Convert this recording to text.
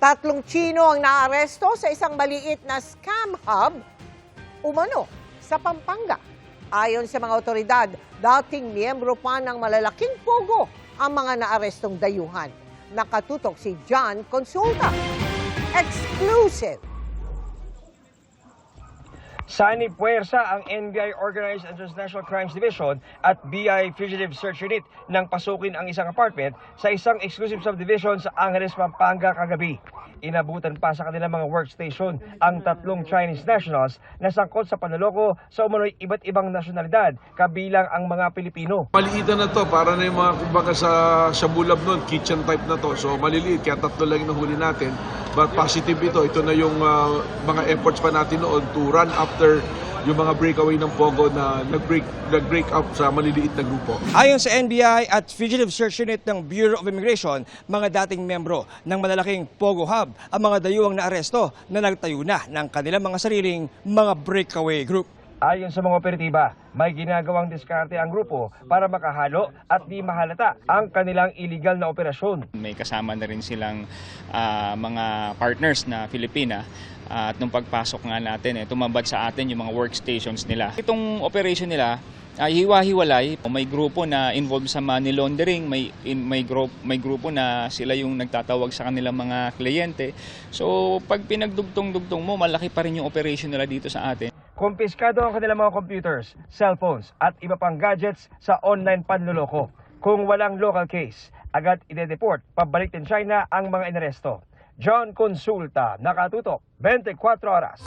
3 Tsino ang naaresto sa isang maliit na scam hub umano sa Pampanga. Ayon sa mga otoridad, dating miyembro pa ng malalaking pogo ang mga naarestong dayuhan. Nakatutok si John Consulta. Exclusive! Sanib puwersa ang NBI Organized and Transnational Crimes Division at BI Fugitive Search Unit nang pasukin ang isang apartment sa isang exclusive subdivision sa Angeles, Pampanga kagabi. Inabutan pa sa kanilang mga workstation ang 3 Chinese nationals na sangkot sa panloloko sa umano'y iba't ibang nasyonalidad, kabilang ang mga Pilipino. Maliitan na to, para na yung mga kumbaga sa bulab nun, kitchen type na to. So maliliit, kaya 3 lang yung nahuli natin. But positive ito na yung mga efforts pa natin noon to run after yung mga breakaway ng Pogo na nag-break up sa maliliit na grupo. Ayon sa NBI at Fugitive Search Unit ng Bureau of Immigration, mga dating membro ng malalaking Pogo Hub ang mga dayuhang naaresto na nagtayo na ng kanilang mga sariling mga breakaway group. Ayon sa mga operatiba, may ginagawang diskarte ang grupo para makahalo at di mahalata ang kanilang illegal na operasyon. May kasama na rin silang mga partners na Filipina. At nung pagpasok nga natin, tumambad sa atin yung mga workstations nila. Itong operation nila, hiwa-hiwalay. May grupo na involved sa money laundering, may grupo na sila yung nagtatawag sa kanilang mga kliyente. So pag pinagdugtong-dugtong mo, malaki pa rin yung operation nila dito sa atin. Kumpiskado ang kanilang mga computers, cellphones at iba pang gadgets sa online panloloko. Kung walang local case, agad ide-deport pabalik din China ang mga inaresto. John Consulta, nakatutok, 24 oras.